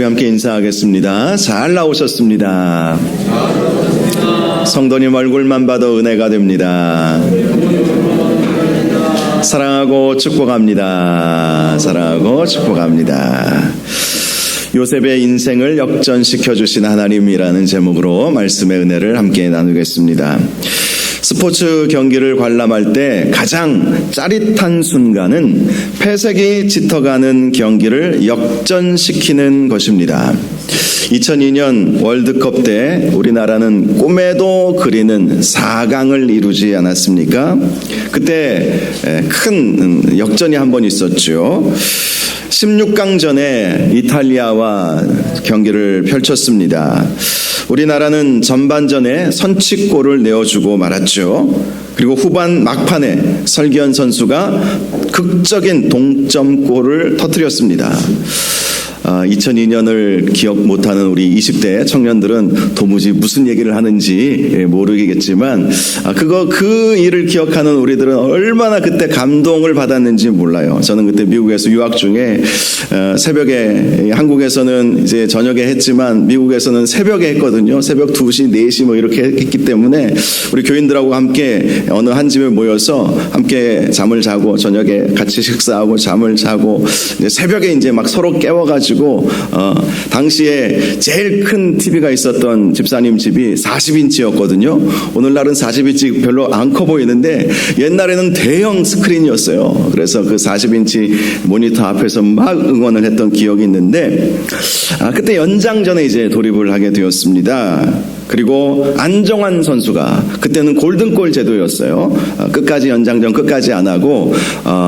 우리 함께 인사하겠습니다. 잘 나오셨습니다. 성도님 얼굴만 봐도 은혜가 됩니다. 사랑하고 축복합니다. 사랑하고 축복합니다. 요셉의 인생을 역전시켜 주신 하나님이라는 제목으로 말씀의 은혜를 함께 나누겠습니다. 스포츠 경기를 관람할 때 가장 짜릿한 순간은 패색이 짙어가는 경기를 역전시키는 것입니다. 2002년 월드컵 때 우리나라는 꿈에도 그리는 4강을 이루지 않았습니까? 그때 큰 역전이 한 번 있었죠. 16강전에 이탈리아와 경기를 펼쳤습니다. 우리나라는 전반전에 선취골을 내어주고 말았죠. 그리고 후반 막판에 설기현 선수가 극적인 동점골을 터뜨렸습니다. 2002년을 기억 못하는 우리 20대 청년들은 도무지 무슨 얘기를 하는지 모르겠지만 그 일을 기억하는 우리들은 얼마나 그때 감동을 받았는지 몰라요. 저는 그때 미국에서 유학 중에 새벽에, 한국에서는 이제 저녁에 했지만 미국에서는 새벽에 했거든요. 새벽 2시, 4시 뭐 이렇게 했기 때문에 우리 교인들하고 함께 어느 한 집에 모여서 함께 잠을 자고 저녁에 같이 식사하고 잠을 자고 이제 새벽에 이제 막 서로 깨워가지고 당시에 제일 큰 TV가 있었던 집사님 집이 40인치였거든요. 오늘날은 40인치 별로 안 커 보이는데 옛날에는 대형 스크린이었어요. 그래서 그 40인치 모니터 앞에서 막 응원을 했던 기억이 있는데 그때 연장전에 이제 돌입을 하게 되었습니다. 그리고 안정환 선수가 그때는 골든골 제도였어요. 끝까지 연장전 끝까지 안 하고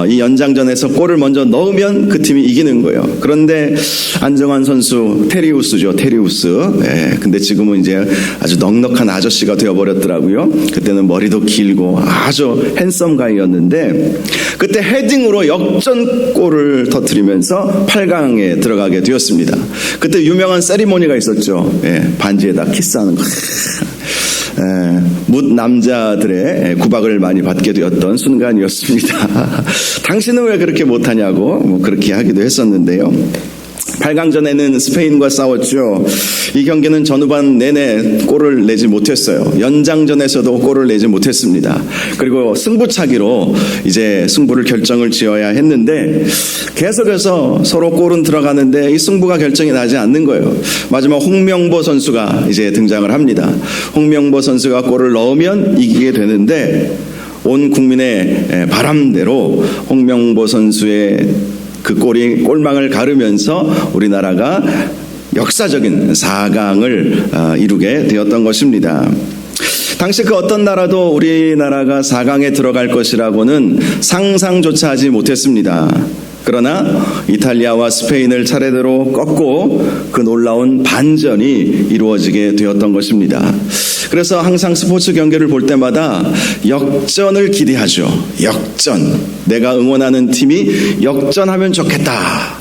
이 연장전에서 골을 먼저 넣으면 그 팀이 이기는 거예요. 그런데 안정환 선수 테리우스죠. 테리우스. 네, 근데 지금은 이제 아주 넉넉한 아저씨가 되어버렸더라고요. 그때는 머리도 길고 아주 핸섬 가이였는데 그때 헤딩으로 역전골을 터뜨리면서 8강에 들어가게 되었습니다. 그때 유명한 세리머니가 있었죠. 네, 반지에다 키스하는 거. 묻 남자들의 구박을 많이 받게 되었던 순간이었습니다. 당신은 왜 그렇게 못하냐고 뭐 그렇게 하기도 했었는데요. 8강전에는 스페인과 싸웠죠. 이 경기는 전후반 내내 골을 내지 못했어요. 연장전에서도 골을 내지 못했습니다. 그리고 승부차기로 이제 승부를 결정을 지어야 했는데 계속해서 서로 골은 들어가는데 이 승부가 결정이 나지 않는 거예요. 마지막 홍명보 선수가 이제 등장을 합니다. 홍명보 선수가 골을 넣으면 이기게 되는데 온 국민의 바람대로 홍명보 선수의 그 골이 골망을 가르면서 우리나라가 역사적인 4강을 이루게 되었던 것입니다. 당시 그 어떤 나라도 우리나라가 4강에 들어갈 것이라고는 상상조차 하지 못했습니다. 그러나 이탈리아와 스페인을 차례대로 꺾고 그 놀라운 반전이 이루어지게 되었던 것입니다. 그래서 항상 스포츠 경기를 볼 때마다 역전을 기대하죠. 역전. 내가 응원하는 팀이 역전하면 좋겠다.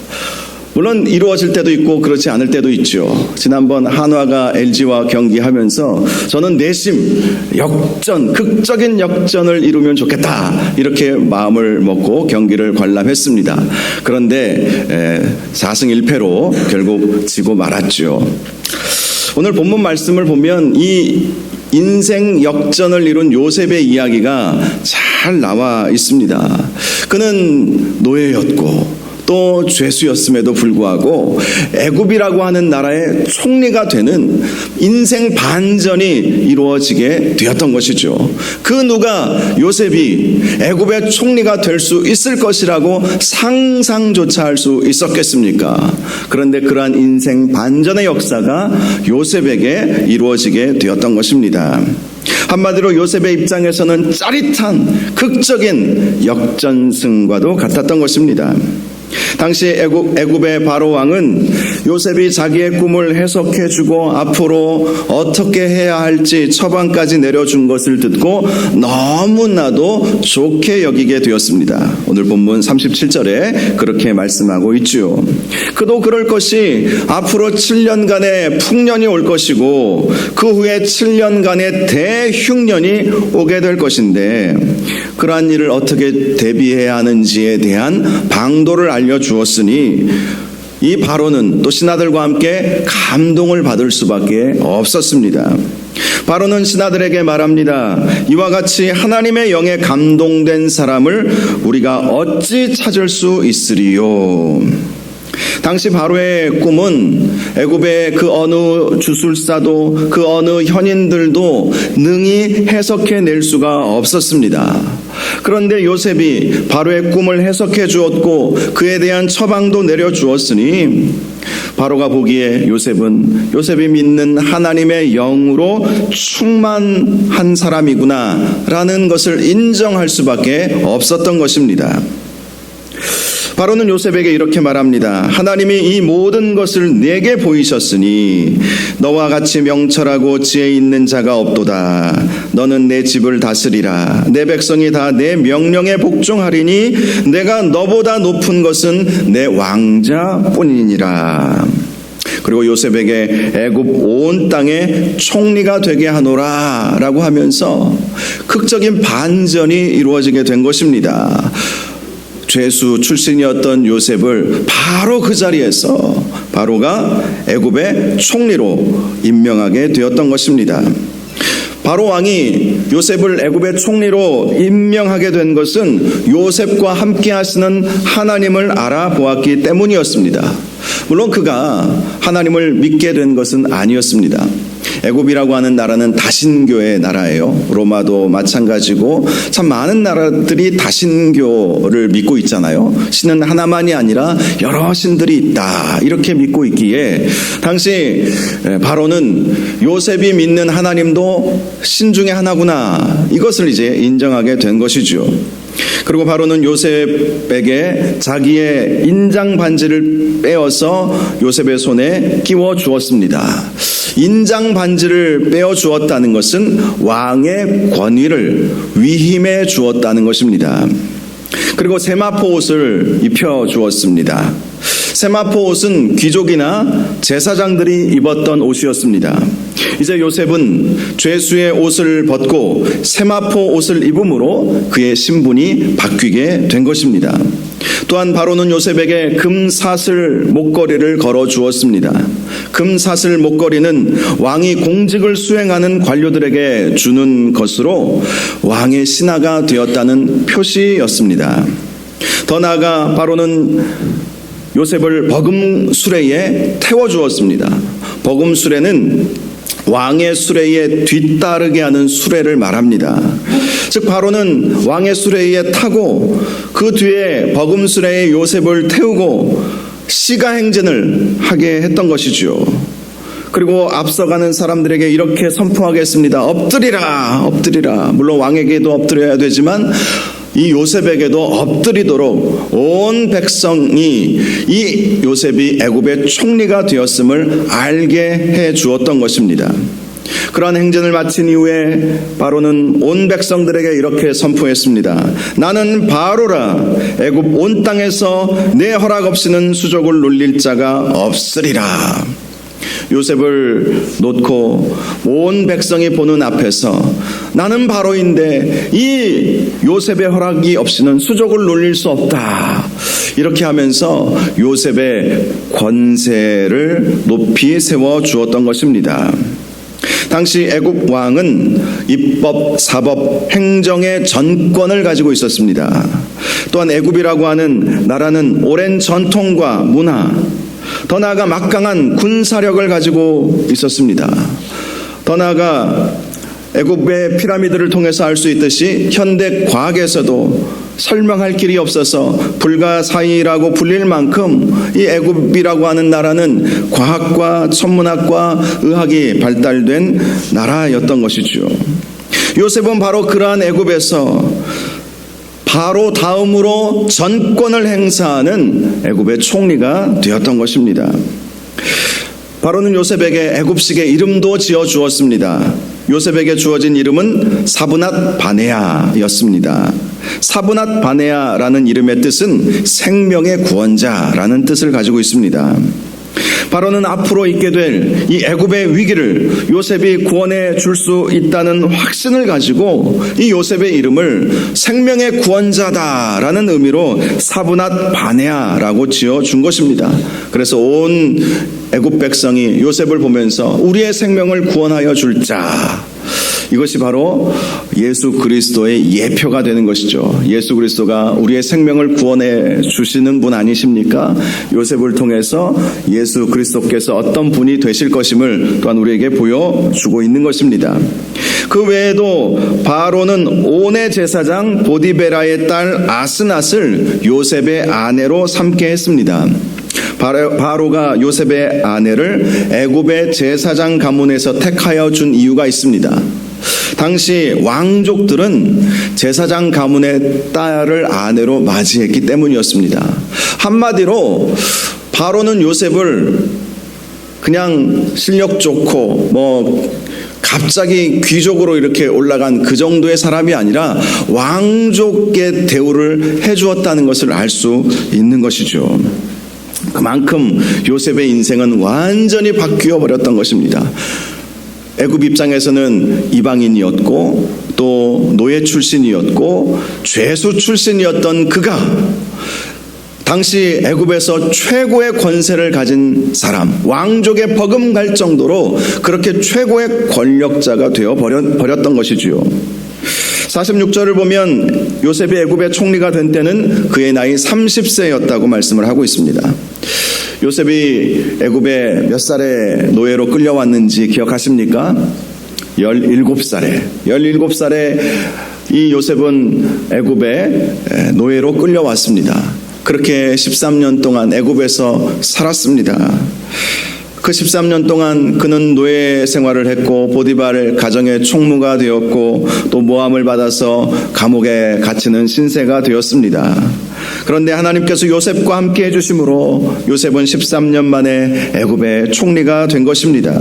물론 이루어질 때도 있고 그렇지 않을 때도 있죠. 지난번 한화가 LG와 경기하면서 저는 내심 역전, 극적인 역전을 이루면 좋겠다 이렇게 마음을 먹고 경기를 관람했습니다. 그런데 4승 1패로 결국 지고 말았죠. 오늘 본문 말씀을 보면 이 인생 역전을 이룬 요셉의 이야기가 잘 나와 있습니다. 그는 노예였고 또 죄수였음에도 불구하고 애굽이라고 하는 나라의 총리가 되는 인생 반전이 이루어지게 되었던 것이죠. 그 누가 요셉이 애굽의 총리가 될 수 있을 것이라고 상상조차 할 수 있었겠습니까? 그런데 그러한 인생 반전의 역사가 요셉에게 이루어지게 되었던 것입니다. 한마디로 요셉의 입장에서는 짜릿한 극적인 역전승과도 같았던 것입니다. 당시 애굽의 바로 왕은 요셉이 자기의 꿈을 해석해주고 앞으로 어떻게 해야 할지 처방까지 내려준 것을 듣고 너무나도 좋게 여기게 되었습니다. 오늘 본문 37절에 그렇게 말씀하고 있죠. 그도 그럴 것이 앞으로 7년간의 풍년이 올 것이고 그 후에 7년간의 대흉년이 오게 될 것인데 그러한 일을 어떻게 대비해야 하는지에 대한 방도를 알려주었으니 이 바로는 또 신하들과 함께 감동을 받을 수밖에 없었습니다. 바로는 신하들에게 말합니다. 이와 같이 하나님의 영에 감동된 사람을 우리가 어찌 찾을 수 있으리요. 당시 바로의 꿈은 애굽의 그 어느 주술사도 그 어느 현인들도 능히 해석해낼 수가 없었습니다. 그런데 요셉이 바로의 꿈을 해석해 주었고 그에 대한 처방도 내려주었으니 바로가 보기에 요셉이 믿는 하나님의 영으로 충만한 사람이구나 라는 것을 인정할 수밖에 없었던 것입니다. 바로는 요셉에게 이렇게 말합니다. 하나님이 이 모든 것을 내게 보이셨으니 너와 같이 명철하고 지혜 있는 자가 없도다. 너는 내 집을 다스리라. 내 백성이 다 내 명령에 복종하리니 내가 너보다 높은 것은 내 왕자뿐이니라. 그리고 요셉에게 애굽 온 땅의 총리가 되게 하노라 라고 하면서 극적인 반전이 이루어지게 된 것입니다. 죄수 출신이었던 요셉을 바로 그 자리에서 바로가 애굽의 총리로 임명하게 되었던 것입니다. 바로 왕이 요셉을 애굽의 총리로 임명하게 된 것은 요셉과 함께 하시는 하나님을 알아보았기 때문이었습니다. 물론 그가 하나님을 믿게 된 것은 아니었습니다. 애굽이라고 하는 나라는 다신교의 나라예요. 로마도 마찬가지고 참 많은 나라들이 다신교를 믿고 있잖아요. 신은 하나만이 아니라 여러 신들이 있다 이렇게 믿고 있기에 당시 바로는 요셉이 믿는 하나님도 신 중에 하나구나 이것을 이제 인정하게 된 것이죠. 그리고 바로는 요셉에게 자기의 인장 반지를 빼어서 요셉의 손에 끼워 주었습니다. 인장 반지를 빼어 주었다는 것은 왕의 권위를 위임해 주었다는 것입니다. 그리고 세마포 옷을 입혀 주었습니다. 세마포 옷은 귀족이나 제사장들이 입었던 옷이었습니다. 이제 요셉은 죄수의 옷을 벗고 세마포 옷을 입음으로 그의 신분이 바뀌게 된 것입니다. 또한 바로는 요셉에게 금사슬 목걸이를 걸어 주었습니다. 금사슬 목걸이는 왕이 공직을 수행하는 관료들에게 주는 것으로 왕의 신하가 되었다는 표시였습니다. 더 나아가 바로는 요셉을 버금 수레에 태워 주었습니다. 버금 수레는 왕의 수레에 뒤따르게 하는 수레를 말합니다. 즉 바로는 왕의 수레에 타고 그 뒤에 버금 수레에 요셉을 태우고 시가행진을 하게 했던 것이죠. 그리고 앞서가는 사람들에게 이렇게 선포하겠습니다. 엎드리라, 엎드리라. 물론 왕에게도 엎드려야 되지만 이 요셉에게도 엎드리도록 온 백성이 이 요셉이 애굽의 총리가 되었음을 알게 해 주었던 것입니다. 그러한 행진을 마친 이후에 바로는 온 백성들에게 이렇게 선포했습니다. 나는 바로라. 애굽 온 땅에서 내 허락 없이는 수족을 놀릴 자가 없으리라. 요셉을 놓고 온 백성이 보는 앞에서 나는 바로인데 이 요셉의 허락이 없이는 수족을 놀릴 수 없다. 이렇게 하면서 요셉의 권세를 높이 세워 주었던 것입니다. 당시 애굽 왕은 입법, 사법, 행정의 전권을 가지고 있었습니다. 또한 애굽이라고 하는 나라는 오랜 전통과 문화, 더 나아가 막강한 군사력을 가지고 있었습니다. 더 나아가 애굽의 피라미드를 통해서 알 수 있듯이 현대 과학에서도 설명할 길이 없어서 불가사의라고 불릴 만큼 이 애굽이라고 하는 나라는 과학과 천문학과 의학이 발달된 나라였던 것이죠. 요셉은 바로 그러한 애굽에서 바로 다음으로 전권을 행사하는 애굽의 총리가 되었던 것입니다. 바로는 요셉에게 애굽식의 이름도 지어 주었습니다. 요셉에게 주어진 이름은 사브낫 바네아였습니다. 사브낫 바네아라는 이름의 뜻은 생명의 구원자라는 뜻을 가지고 있습니다. 바로는 앞으로 있게 될 이 애굽의 위기를 요셉이 구원해 줄 수 있다는 확신을 가지고 이 요셉의 이름을 생명의 구원자다라는 의미로 사브낫 바네아라고 지어준 것입니다. 그래서 온 애굽 백성이 요셉을 보면서 우리의 생명을 구원하여 줄 자, 이것이 바로 예수 그리스도의 예표가 되는 것이죠. 예수 그리스도가 우리의 생명을 구원해 주시는 분 아니십니까? 요셉을 통해서 예수 그리스도께서 어떤 분이 되실 것임을 또한 우리에게 보여주고 있는 것입니다. 그 외에도 바로는 온의 제사장 보디베라의 딸 아스낫을 요셉의 아내로 삼게 했습니다. 바로가 요셉의 아내를 애굽의 제사장 가문에서 택하여 준 이유가 있습니다. 당시 왕족들은 제사장 가문의 딸을 아내로 맞이했기 때문이었습니다. 한마디로 바로는 요셉을 그냥 실력 좋고 갑자기 귀족으로 이렇게 올라간 그 정도의 사람이 아니라 왕족의 대우를 해주었다는 것을 알 수 있는 것이죠. 그만큼 요셉의 인생은 완전히 바뀌어 버렸던 것입니다. 애굽 입장에서는 이방인이었고 또 노예 출신이었고 죄수 출신이었던 그가 당시 애굽에서 최고의 권세를 가진 사람, 왕족에 버금갈 정도로 그렇게 최고의 권력자가 되어 버렸던 것이지요. 46절을 보면 요셉이 애굽의 총리가 된 때는 그의 나이 30세였다고 말씀을 하고 있습니다. 요셉이 애굽에 몇 살에 노예로 끌려왔는지 기억하십니까? 17살에 이 요셉은 애굽에 노예로 끌려왔습니다. 그렇게 13년 동안 애굽에서 살았습니다. 그 13년 동안 그는 노예 생활을 했고 보디발 가정의 총무가 되었고 또 모함을 받아서 감옥에 갇히는 신세가 되었습니다. 그런데 하나님께서 요셉과 함께 해주심으로 요셉은 13년 만에 애굽의 총리가 된 것입니다.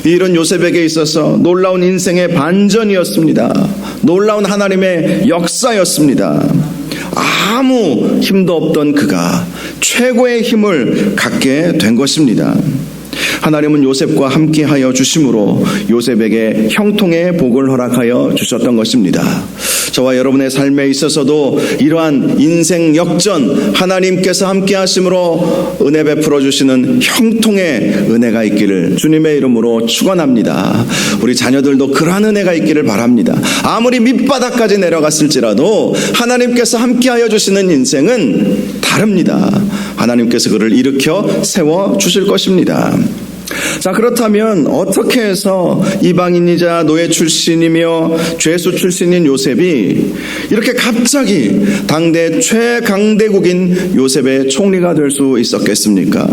이 일은 요셉에게 있어서 놀라운 인생의 반전이었습니다. 놀라운 하나님의 역사였습니다. 아무 힘도 없던 그가 최고의 힘을 갖게 된 것입니다. 하나님은 요셉과 함께하여 주심으로 요셉에게 형통의 복을 허락하여 주셨던 것입니다. 저와 여러분의 삶에 있어서도 이러한 인생 역전, 하나님께서 함께하심으로 은혜 베풀어 주시는 형통의 은혜가 있기를 주님의 이름으로 축원합니다. 우리 자녀들도 그러한 은혜가 있기를 바랍니다. 아무리 밑바닥까지 내려갔을지라도 하나님께서 함께하여 주시는 인생은 다릅니다. 하나님께서 그를 일으켜 세워 주실 것입니다. 자, 그렇다면 어떻게 해서 이방인이자 노예 출신이며 죄수 출신인 요셉이 이렇게 갑자기 당대 최강대국인 요셉의 총리가 될 수 있었겠습니까?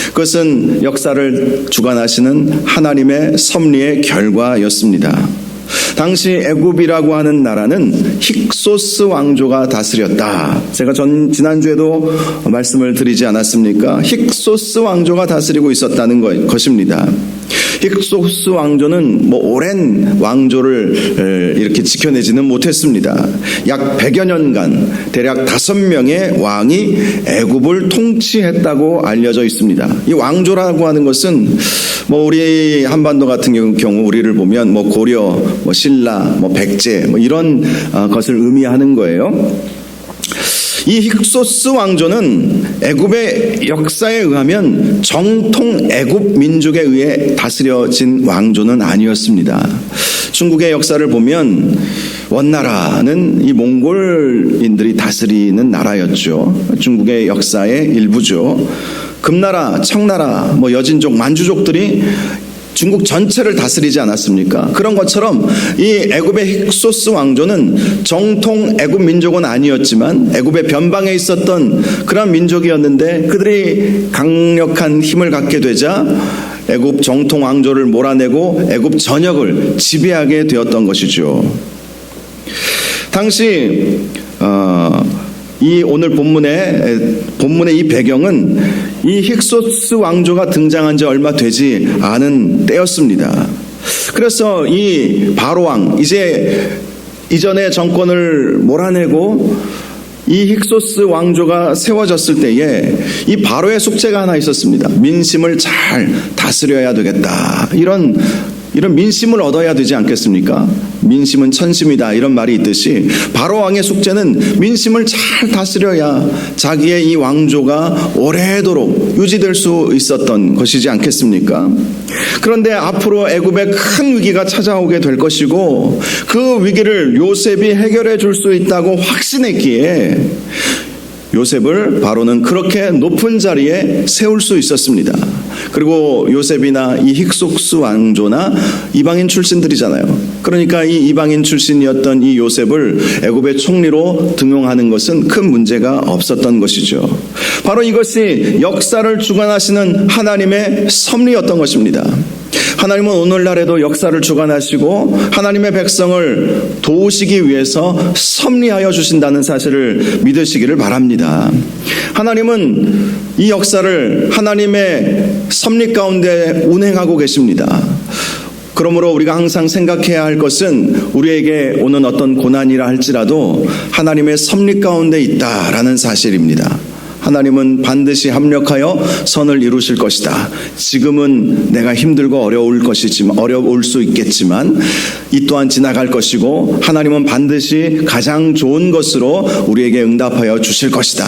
그것은 역사를 주관하시는 하나님의 섭리의 결과였습니다. 당시 애굽이라고 하는 나라는 힉소스 왕조가 다스렸다. 제가 지난주에도 말씀을 드리지 않았습니까? 힉소스 왕조가 다스리고 있었다는 것입니다. 힉소스 왕조는 오랜 왕조를 이렇게 지켜내지는 못했습니다. 약 100여 년간 대략 5명의 왕이 애굽을 통치했다고 알려져 있습니다. 이 왕조라고 하는 것은 우리 한반도 같은 경우 우리를 보면 고려, 신라, 백제 이런 것을 의미하는 거예요. 이 힉소스 왕조는 애굽의 역사에 의하면 정통 애굽 민족에 의해 다스려진 왕조는 아니었습니다. 중국의 역사를 보면 원나라는 이 몽골인들이 다스리는 나라였죠. 중국의 역사의 일부죠. 금나라, 청나라, 여진족, 만주족들이 중국 전체를 다스리지 않았습니까? 그런 것처럼 이 애굽의 힉소스 왕조는 정통 애굽 민족은 아니었지만 애굽의 변방에 있었던 그런 민족이었는데 그들이 강력한 힘을 갖게 되자 애굽 정통 왕조를 몰아내고 애굽 전역을 지배하게 되었던 것이죠. 당시 이 오늘 본문의 이 배경은 이 힉소스 왕조가 등장한 지 얼마 되지 않은 때였습니다. 그래서 이 바로 왕, 이제 이전의 정권을 몰아내고 이 힉소스 왕조가 세워졌을 때에 이 바로의 숙제가 하나 있었습니다. 민심을 잘 다스려야 되겠다. 이런 민심을 얻어야 되지 않겠습니까? 민심은 천심이다, 이런 말이 있듯이 바로 왕의 숙제는 민심을 잘 다스려야 자기의 이 왕조가 오래도록 유지될 수 있었던 것이지 않겠습니까? 그런데 앞으로 애굽에 큰 위기가 찾아오게 될 것이고 그 위기를 요셉이 해결해 줄 수 있다고 확신했기에 요셉을 바로는 그렇게 높은 자리에 세울 수 있었습니다. 그리고 요셉이나 이 힉소스 왕조나 이방인 출신들이잖아요. 그러니까 이 이방인 출신이었던 이 요셉을 애굽의 총리로 등용하는 것은 큰 문제가 없었던 것이죠. 바로 이것이 역사를 주관하시는 하나님의 섭리였던 것입니다. 하나님은 오늘날에도 역사를 주관하시고 하나님의 백성을 도우시기 위해서 섭리하여 주신다는 사실을 믿으시기를 바랍니다. 하나님은 이 역사를 하나님의 섭리 가운데 운행하고 계십니다. 그러므로 우리가 항상 생각해야 할 것은 우리에게 오는 어떤 고난이라 할지라도 하나님의 섭리 가운데 있다라는 사실입니다. 하나님은 반드시 합력하여 선을 이루실 것이다. 지금은 내가 힘들고 어려울 수 있겠지만 이 또한 지나갈 것이고 하나님은 반드시 가장 좋은 것으로 우리에게 응답하여 주실 것이다.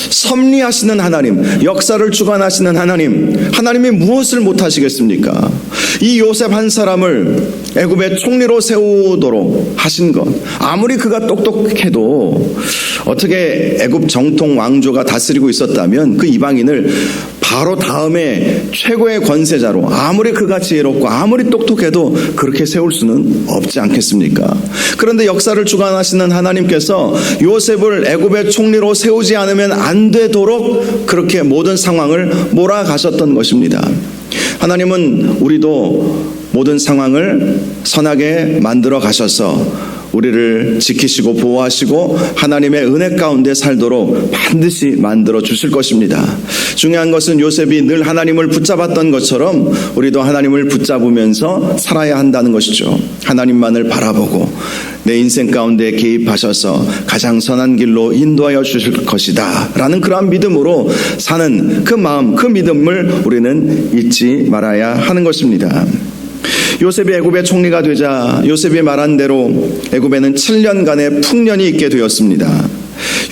섭리하시는 하나님, 역사를 주관하시는 하나님이 무엇을 못하시겠습니까? 이 요셉 한 사람을 애굽의 총리로 세우도록 하신 것, 아무리 그가 똑똑해도 어떻게 애굽 정통 왕조가 다스리고 있었다면 그 이방인을 바로 다음에 최고의 권세자로 아무리 그가 지혜롭고 아무리 똑똑해도 그렇게 세울 수는 없지 않겠습니까? 그런데 역사를 주관하시는 하나님께서 요셉을 애굽의 총리로 세우지 않으면 안 되도록 그렇게 모든 상황을 몰아가셨던 것입니다. 하나님은 우리도 모든 상황을 선하게 만들어 가셔서 우리를 지키시고 보호하시고 하나님의 은혜 가운데 살도록 반드시 만들어 주실 것입니다. 중요한 것은 요셉이 늘 하나님을 붙잡았던 것처럼 우리도 하나님을 붙잡으면서 살아야 한다는 것이죠. 하나님만을 바라보고 내 인생 가운데 개입하셔서 가장 선한 길로 인도하여 주실 것이다 라는 그러한 믿음으로 사는 그 마음, 그 믿음을 우리는 잊지 말아야 하는 것입니다. 요셉이 애굽의 총리가 되자 요셉이 말한 대로 애굽에는 7년간의 풍년이 있게 되었습니다.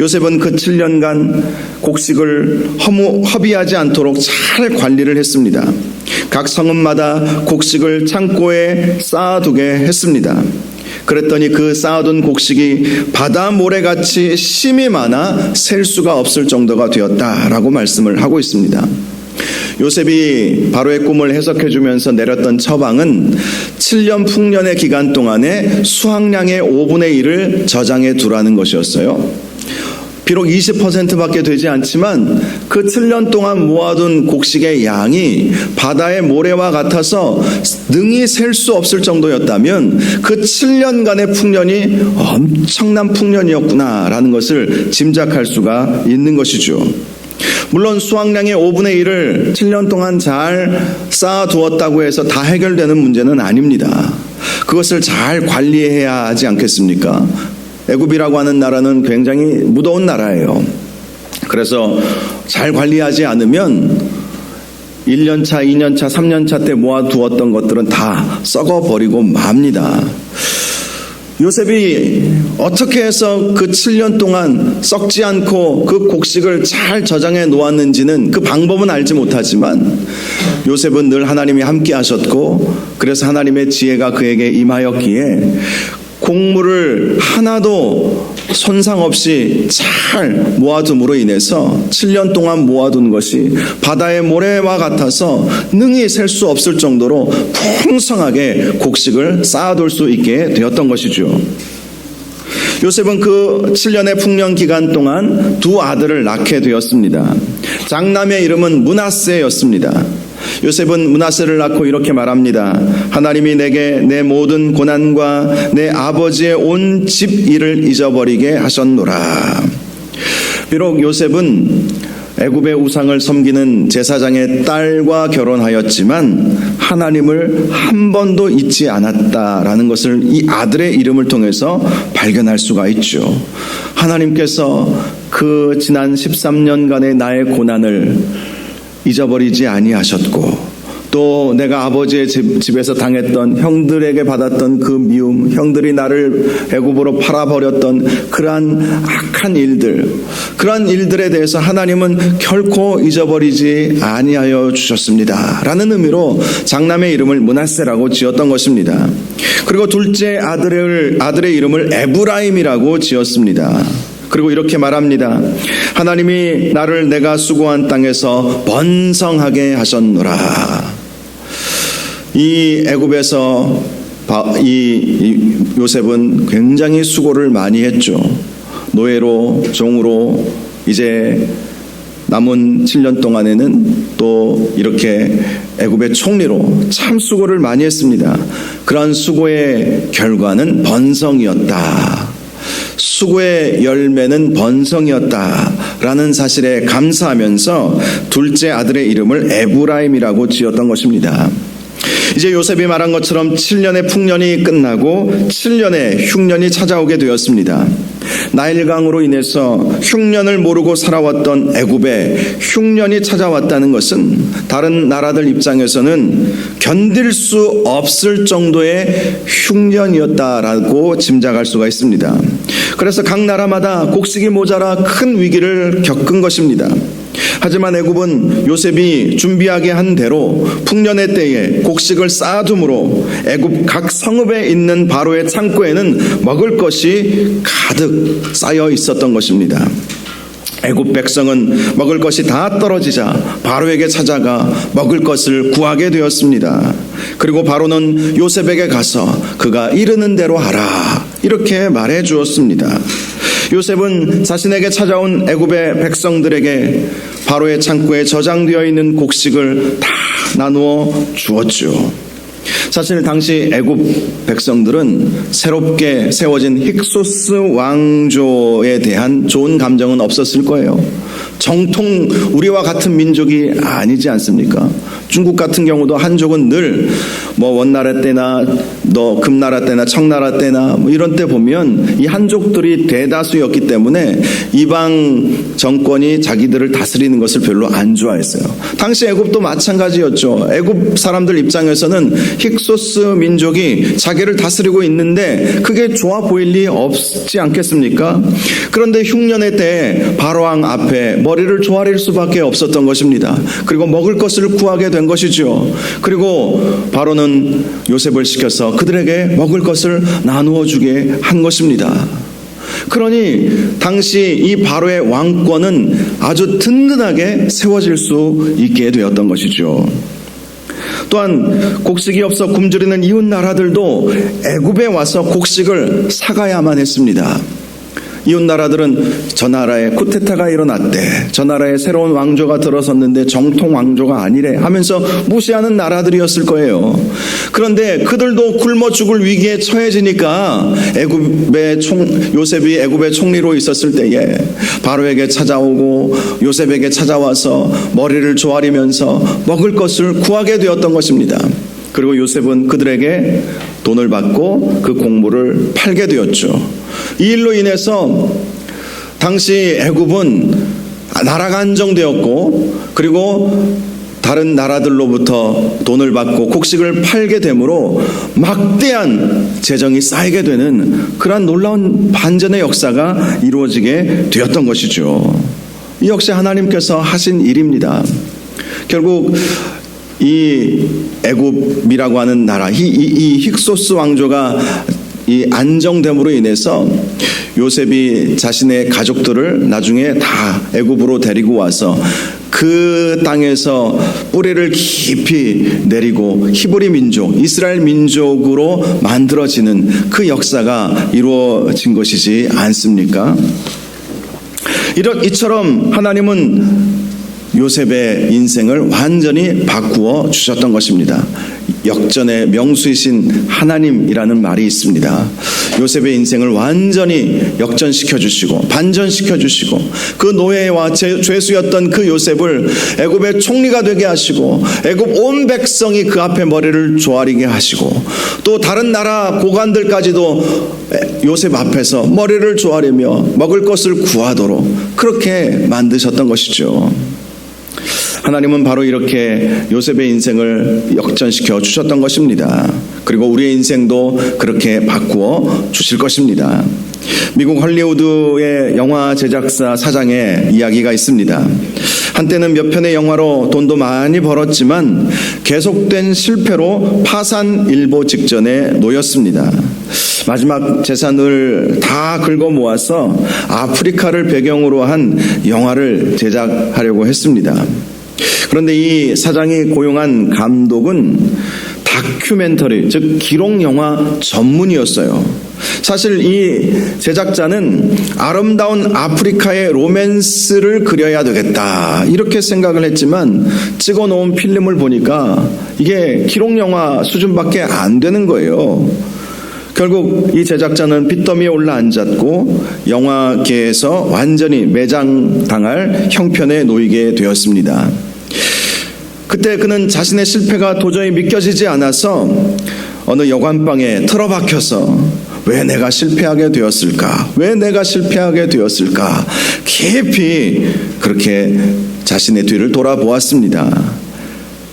요셉은 그 7년간 곡식을 허비하지 않도록 잘 관리를 했습니다. 각 성읍마다 곡식을 창고에 쌓아두게 했습니다. 그랬더니 그 쌓아둔 곡식이 바다 모래같이 심이 많아 셀 수가 없을 정도가 되었다라고 말씀을 하고 있습니다. 요셉이 바로의 꿈을 해석해 주면서 내렸던 처방은 7년 풍년의 기간 동안에 수확량의 5분의 1을 저장해 두라는 것이었어요. 비록 20%밖에 되지 않지만 그 7년 동안 모아둔 곡식의 양이 바다의 모래와 같아서 능히 셀 수 없을 정도였다면 그 7년간의 풍년이 엄청난 풍년이었구나라는 것을 짐작할 수가 있는 것이죠. 물론 수확량의 5분의 1을 7년 동안 잘 쌓아두었다고 해서 다 해결되는 문제는 아닙니다. 그것을 잘 관리해야 하지 않겠습니까? 애굽이라고 하는 나라는 굉장히 무더운 나라예요. 그래서 잘 관리하지 않으면 1년차, 2년차, 3년차 때 모아두었던 것들은 다 썩어버리고 맙니다. 요셉이 어떻게 해서 그 7년 동안 썩지 않고 그 곡식을 잘 저장해 놓았는지는 그 방법은 알지 못하지만 요셉은 늘 하나님이 함께 하셨고 그래서 하나님의 지혜가 그에게 임하였기에 곡물을 하나도 손상 없이 잘 모아둠으로 인해서 7년 동안 모아둔 것이 바다의 모래와 같아서 능히 셀 수 없을 정도로 풍성하게 곡식을 쌓아둘 수 있게 되었던 것이죠. 요셉은 그 7년의 풍년 기간 동안 두 아들을 낳게 되었습니다. 장남의 이름은 므낫세였습니다. 요셉은 므낫세를 낳고 이렇게 말합니다. 하나님이 내게 내 모든 고난과 내 아버지의 온 집 일을 잊어버리게 하셨노라. 비록 요셉은 애굽의 우상을 섬기는 제사장의 딸과 결혼하였지만 하나님을 한 번도 잊지 않았다라는 것을 이 아들의 이름을 통해서 발견할 수가 있죠. 하나님께서 그 지난 13년간의 나의 고난을 잊어버리지 아니하셨고, 또 내가 아버지의 집에서 당했던, 형들에게 받았던 그 미움, 형들이 나를 애굽으로 팔아버렸던 그러한 악한 일들, 그러한 일들에 대해서 하나님은 결코 잊어버리지 아니하여 주셨습니다 라는 의미로 장남의 이름을 므낫세라고 지었던 것입니다. 그리고 둘째 아들의 이름을 에브라임이라고 지었습니다. 그리고 이렇게 말합니다. 하나님이 나를 내가 수고한 땅에서 번성하게 하셨노라. 이 애굽에서 이 요셉은 굉장히 수고를 많이 했죠. 노예로, 종으로, 이제 남은 7년 동안에는 또 이렇게 애굽의 총리로 참 수고를 많이 했습니다. 그런 수고의 결과는 번성이었다. 수고의 열매는 번성이었다라는 사실에 감사하면서 둘째 아들의 이름을 에브라임이라고 지었던 것입니다. 이제 요셉이 말한 것처럼 7년의 풍년이 끝나고 7년의 흉년이 찾아오게 되었습니다. 나일강으로 인해서 흉년을 모르고 살아왔던 애굽에 흉년이 찾아왔다는 것은 다른 나라들 입장에서는 견딜 수 없을 정도의 흉년이었다라고 짐작할 수가 있습니다. 그래서 각 나라마다 곡식이 모자라 큰 위기를 겪은 것입니다. 하지만 애굽은 요셉이 준비하게 한 대로 풍년의 때에 곡식을 쌓아둠으로 애굽 각 성읍에 있는 바로의 창고에는 먹을 것이 가득 쌓여 있었던 것입니다. 애굽 백성은 먹을 것이 다 떨어지자 바로에게 찾아가 먹을 것을 구하게 되었습니다. 그리고 바로는 요셉에게 가서 그가 이르는 대로 하라 이렇게 말해 주었습니다. 요셉은 자신에게 찾아온 애굽의 백성들에게 바로의 창고에 저장되어 있는 곡식을 다 나누어 주었죠. 사실 당시 애굽 백성들은 새롭게 세워진 힉소스 왕조에 대한 좋은 감정은 없었을 거예요. 정통 우리와 같은 민족이 아니지 않습니까? 중국 같은 경우도 한족은 늘 원나라 때나 금나라 때나 청나라 때나 이런 때 보면 이 한족들이 대다수였기 때문에 이방 정권이 자기들을 다스리는 것을 별로 안 좋아했어요. 당시 애굽도 마찬가지였죠. 애굽 사람들 입장에서는 힉소스 민족이 자기를 다스리고 있는데 그게 좋아 보일 리 없지 않겠습니까? 그런데 흉년의 때 바로왕 앞에 머리를 조아릴 수밖에 없었던 것입니다. 그리고 먹을 것을 구하게 된 것이죠. 그리고 바로는 요셉을 시켜서 그들에게 먹을 것을 나누어 주게 한 것입니다. 그러니 당시 이 바로의 왕권은 아주 든든하게 세워질 수 있게 되었던 것이죠. 또한 곡식이 없어 굶주리는 이웃 나라들도 애굽에 와서 곡식을 사가야만 했습니다. 이웃 나라들은 저 나라에 쿠데타가 일어났대, 저 나라에 새로운 왕조가 들어섰는데 정통 왕조가 아니래 하면서 무시하는 나라들이었을 거예요. 그런데 그들도 굶어 죽을 위기에 처해지니까 요셉이 애굽의 총리로 있었을 때에 바로에게 찾아오고 요셉에게 찾아와서 머리를 조아리면서 먹을 것을 구하게 되었던 것입니다. 그리고 요셉은 그들에게 돈을 받고 그 곡물을 팔게 되었죠. 이 일로 인해서 당시 애굽은 나라가 안정되었고, 그리고 다른 나라들로부터 돈을 받고 곡식을 팔게 되므로 막대한 재정이 쌓이게 되는 그러한 놀라운 반전의 역사가 이루어지게 되었던 것이죠. 이 역시 하나님께서 하신 일입니다. 결국 이 애굽이라고 하는 나라, 이 힉소스 왕조가 이 안정됨으로 인해서 요셉이 자신의 가족들을 나중에 다 애굽으로 데리고 와서 그 땅에서 뿌리를 깊이 내리고 히브리 민족, 이스라엘 민족으로 만들어지는 그 역사가 이루어진 것이지 않습니까? 이처럼 하나님은 요셉의 인생을 완전히 바꾸어 주셨던 것입니다. 역전의 명수이신 하나님이라는 말이 있습니다. 요셉의 인생을 완전히 역전시켜 주시고 반전시켜 주시고 그 노예와 죄수였던 그 요셉을 애굽의 총리가 되게 하시고 애굽 온 백성이 그 앞에 머리를 조아리게 하시고 또 다른 나라 고관들까지도 요셉 앞에서 머리를 조아리며 먹을 것을 구하도록 그렇게 만드셨던 것이죠. 하나님은 바로 이렇게 요셉의 인생을 역전시켜 주셨던 것입니다. 그리고 우리의 인생도 그렇게 바꾸어 주실 것입니다. 미국 헐리우드의 영화 제작사 사장의 이야기가 있습니다. 한때는 몇 편의 영화로 돈도 많이 벌었지만 계속된 실패로 파산일보 직전에 놓였습니다. 마지막 재산을 다 긁어 모아서 아프리카를 배경으로 한 영화를 제작하려고 했습니다. 그런데 이 사장이 고용한 감독은 다큐멘터리, 즉 기록영화 전문이었어요. 사실 이 제작자는 아름다운 아프리카의 로맨스를 그려야 되겠다 이렇게 생각을 했지만 찍어놓은 필름을 보니까 이게 기록영화 수준밖에 안 되는 거예요. 결국 이 제작자는 빚더미에 올라앉았고 영화계에서 완전히 매장당할 형편에 놓이게 되었습니다. 그때 그는 자신의 실패가 도저히 믿겨지지 않아서 어느 여관방에 틀어박혀서 왜 내가 실패하게 되었을까? 왜 내가 실패하게 되었을까? 깊이 그렇게 자신의 뒤를 돌아보았습니다.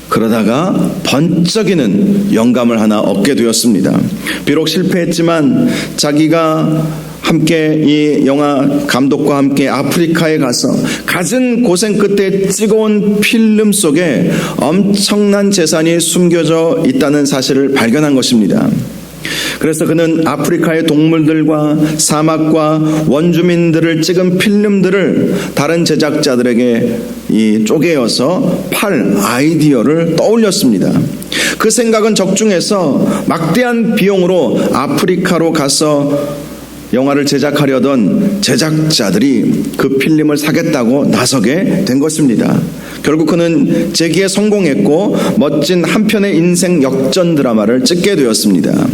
그러다가 번쩍이는 영감을 하나 얻게 되었습니다. 비록 실패했지만 자기가 함께 이 영화 감독과 함께 아프리카에 가서 갖은 고생 끝에 찍어온 필름 속에 엄청난 재산이 숨겨져 있다는 사실을 발견한 것입니다. 그래서 그는 아프리카의 동물들과 사막과 원주민들을 찍은 필름들을 다른 제작자들에게 쪼개어서 팔 아이디어를 떠올렸습니다. 그 생각은 적중해서 막대한 비용으로 아프리카로 가서 영화를 제작하려던 제작자들이 그 필름을 사겠다고 나서게 된 것입니다. 결국 그는 재기에 성공했고 멋진 한 편의 인생 역전 드라마를 찍게 되었습니다.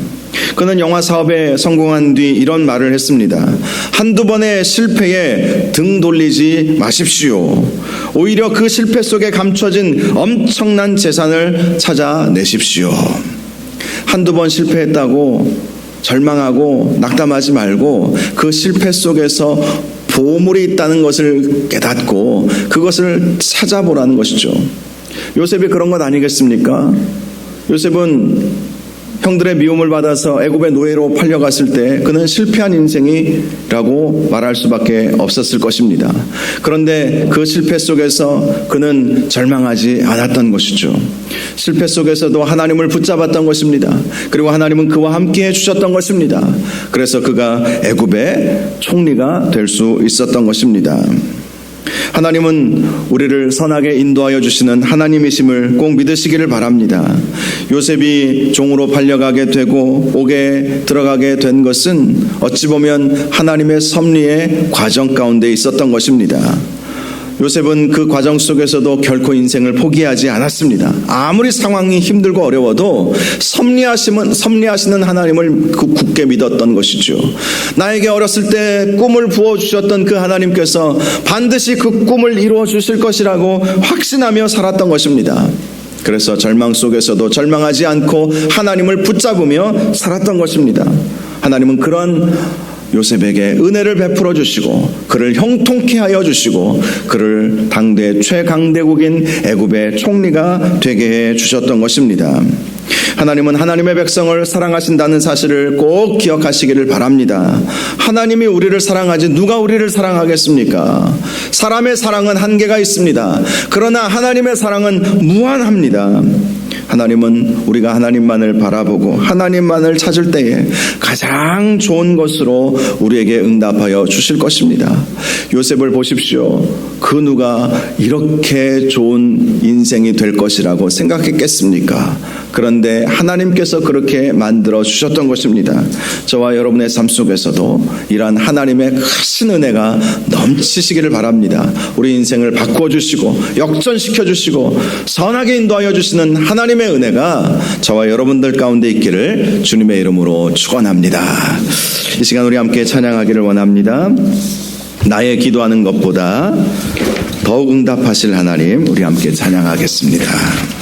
그는 영화 사업에 성공한 뒤 이런 말을 했습니다. 한두 번의 실패에 등 돌리지 마십시오. 오히려 그 실패 속에 감춰진 엄청난 재산을 찾아내십시오. 한두 번 실패했다고 절망하고 낙담하지 말고 그 실패 속에서 보물이 있다는 것을 깨닫고 그것을 찾아보라는 것이죠. 요셉이 그런 것 아니겠습니까? 요셉은 형들의 미움을 받아서 애굽의 노예로 팔려갔을 때 그는 실패한 인생이라고 말할 수밖에 없었을 것입니다. 그런데 그 실패 속에서 그는 절망하지 않았던 것이죠. 실패 속에서도 하나님을 붙잡았던 것입니다. 그리고 하나님은 그와 함께 해주셨던 것입니다. 그래서 그가 애굽의 총리가 될 수 있었던 것입니다. 하나님은 우리를 선하게 인도하여 주시는 하나님이심을 꼭 믿으시기를 바랍니다. 요셉이 종으로 팔려가게 되고 옥에 들어가게 된 것은 어찌 보면 하나님의 섭리의 과정 가운데 있었던 것입니다. 요셉은 그 과정 속에서도 결코 인생을 포기하지 않았습니다. 아무리 상황이 힘들고 어려워도 섭리하시는 하나님을 굳게 믿었던 것이죠. 나에게 어렸을 때 꿈을 부어주셨던 그 하나님께서 반드시 그 꿈을 이루어 주실 것이라고 확신하며 살았던 것입니다. 그래서 절망 속에서도 절망하지 않고 하나님을 붙잡으며 살았던 것입니다. 하나님은 그런 요셉에게 은혜를 베풀어 주시고 그를 형통케 하여 주시고 그를 당대 최강대국인 애굽의 총리가 되게 해 주셨던 것입니다. 하나님은 하나님의 백성을 사랑하신다는 사실을 꼭 기억하시기를 바랍니다. 하나님이 우리를 사랑하지 누가 우리를 사랑하겠습니까? 사람의 사랑은 한계가 있습니다. 그러나 하나님의 사랑은 무한합니다. 하나님은 우리가 하나님만을 바라보고 하나님만을 찾을 때에 가장 좋은 것으로 우리에게 응답하여 주실 것입니다. 요셉을 보십시오. 그 누가 이렇게 좋은 인생이 될 것이라고 생각했겠습니까? 그런데 하나님께서 그렇게 만들어 주셨던 것입니다. 저와 여러분의 삶 속에서도 이러한 하나님의 크신 은혜가 넘치시기를 바랍니다. 우리 인생을 바꿔주시고 역전시켜주시고 선하게 인도하여 주시는 하나님의 은혜가 저와 여러분들 가운데 있기를 주님의 이름으로 축원합니다. 이 시간 우리 함께 찬양하기를 원합니다. 나의 기도하는 것보다 더욱 응답하실 하나님, 우리 함께 찬양하겠습니다.